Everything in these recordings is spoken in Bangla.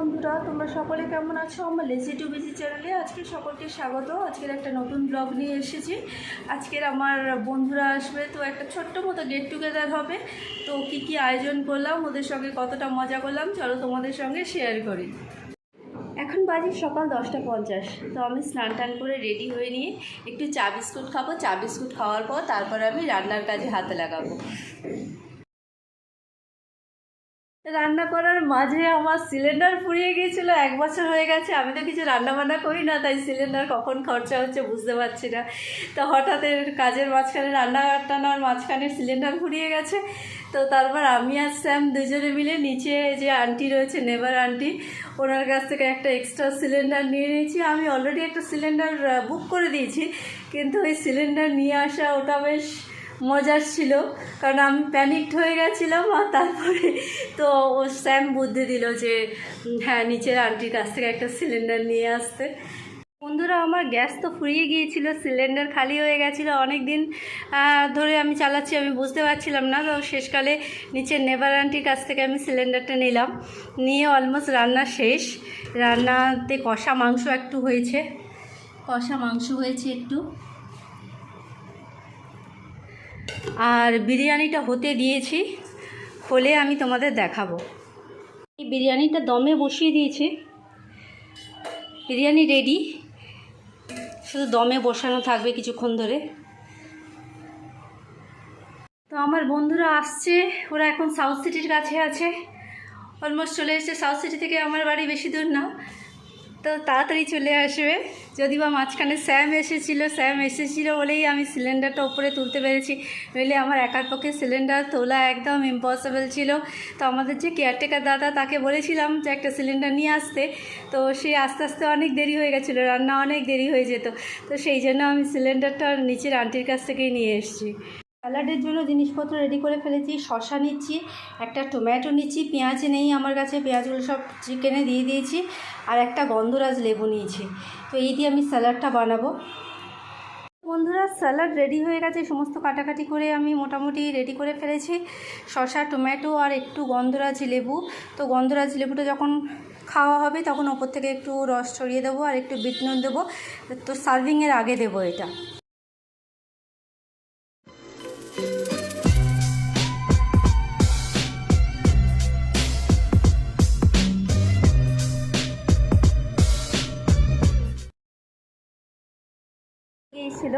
বন্ধুরা, তোমরা সকলে কেমন আছো? আমার লেজি টু বিজি চ্যানেলে আজকে সকলকে স্বাগত। আজকের একটা নতুন ব্লগ নিয়ে এসেছি। আজকের আমার বন্ধুরা আসবে, তো একটা ছোট্ট মতো গেট টুগেদার হবে। তো কি আয়োজন করলাম, ওদের সঙ্গে কতটা মজা করলাম, চলো তোমাদের সঙ্গে শেয়ার করি। এখন বাজে সকাল 10:50। তো আমি স্নান টান করে রেডি হয়ে নিয়ে একটু চা বিস্কুট খাবো। চা বিস্কুট খাওয়ার পর তারপরে আমি রান্নার কাজে হাতে লাগাবো। রান্না করার মাঝে আমার সিলিন্ডার ফুরিয়ে গিয়েছিলো। 1 বছর হয়ে গেছে, আমি তো কিছু রান্নাবান্না করি না, তাই সিলিন্ডার কখন খরচা হচ্ছে বুঝতে পারছি না। তো হঠাৎ কাজের মাঝখানে, রান্না টান্নার মাঝখানে সিলিন্ডার ফুরিয়ে গেছে। তো তারপর আমি আর স্যাম দুজনে মিলে নিচে যে আন্টি রয়েছে, নেবার আন্টি, ওনার কাছ থেকে একটা এক্সট্রা সিলিন্ডার নিয়ে নিয়েছি। আমি অলরেডি একটা সিলিন্ডার বুক করে দিয়েছি, কিন্তু ওই সিলিন্ডার নিয়ে আসা ওটা বেশ মজার ছিল, কারণ আমি প্যানিকড হয়ে গেছিলাম। আর তারপরে তো ও স্যাম বুদ্ধি দিল যে হ্যাঁ, নিচের আন্টির কাছ থেকে একটা সিলিন্ডার নিয়ে আসতে। বন্ধুরা, আমার গ্যাস তো ফুরিয়ে গিয়েছিল, সিলিন্ডার খালি হয়ে গেছিলো। অনেক দিন ধরে আমি চালাচ্ছি, আমি বুঝতে পারছিলাম না। তো শেষকালে নিচের নেবার আন্টির কাছ থেকে আমি সিলিন্ডারটা নিলাম, নিয়ে অলমোস্ট রান্না শেষ। রান্নাতে কষা মাংস একটু হয়েছে, একটু, আর বিরিয়ানিটা হতে দিয়েছি, হলে আমি তোমাদের দেখাবো। এই বিরিয়ানিটা দমে বসিয়ে দিয়েছি, বিরিয়ানি রেডি, শুধু দমে বসানো থাকবে কিছুক্ষণ ধরে। তো আমার বন্ধুরা আসছে, ওরা এখন সাউথ সিটির কাছে আছে, অলমোস্ট চলে এসেছে। সাউথ সিটি থেকে আমার বাড়ি বেশি দূর না, তো তাড়াতাড়ি চলে আসবে। যদি বা মাঝখানে স্যাম এসেছিলো বলেই আমি সিলিন্ডারটা উপরে তুলতে পেরেছি, নইলে আমার একার পক্ষে সিলিন্ডার তোলা একদম ইম্পসিবল ছিল। তো আমাদের যে কেয়ারটেকার দাদা, তাকে বলেছিলাম যে একটা সিলিন্ডার নিয়ে আসতে, তো সে আস্তে আস্তে অনেক দেরি হয়ে গেছিলো, রান্না অনেক দেরি হয়ে যেত। তো সেই জন্য আমি সিলিন্ডারটা নিচের আন্টির কাছ থেকেই নিয়ে এসেছি। স্যালাডের জন্য জিনিসপত্র রেডি করে ফেলেছি। শসা নিচ্ছি, একটা টমেটো নিচ্ছি, পেঁয়াজ নেই আমার কাছে, পেঁয়াজগুলো সব চিকেনে দিয়ে দিয়েছি, আর একটা গন্ধরাজ লেবু নিয়েছি। তো এই দিয়ে আমি স্যালাডটা বানাবো। বন্ধুরা, স্যালাড রেডি হয়ে গেছে, সমস্ত কাটাকাটি করে আমি মোটামুটি রেডি করে ফেলেছি। শসা, টমেটো আর একটু গন্ধরাজ লেবু। তো গন্ধরাজ লেবুটা যখন খাওয়া হবে তখন ওপর থেকে একটু রস ছড়িয়ে দেবো, আর একটু বিট নুন দেবো। তো সার্ভিংয়ের আগে দেবো এটা। ছিল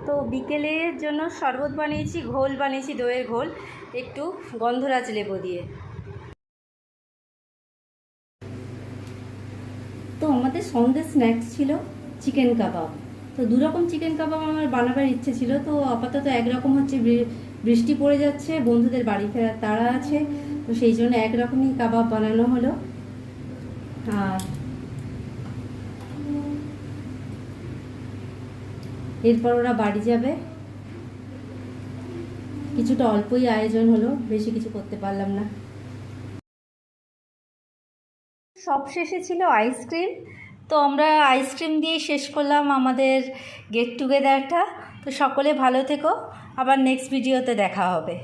তো বিকেলের জন্য শরবত বানিয়েছি, ঘোল বানিয়েছি, দইয়ের ঘোল, একটু গন্ধরাজ লেবু দিয়ে। তো আমাদের সন্ধ্যে স্ন্যাক্স ছিল চিকেন কাবাব। তো দুরকম চিকেন কাবাব আমার বানাবার ইচ্ছে ছিল, তো আপাতত একরকম হচ্ছে, বৃষ্টি পড়ে যাচ্ছে, বন্ধুদের বাড়ি ফেরার তাড়া আছে, তো সেই জন্য একরকমই কাবাব বানানো হলো। আর এরপর ওরা বাড়ি যাবে, কিছুটা অল্পই আয়োজন হলো, বেশি কিছু করতে পারলাম না। সব শেষে ছিল আইসক্রিম, তো আমরা আইসক্রিম দিয়ে শেষ করলাম আমাদের গেট টুগেদারটা। তো সকলে ভালো থেকো, আবার নেক্সট ভিডিওতে দেখা হবে।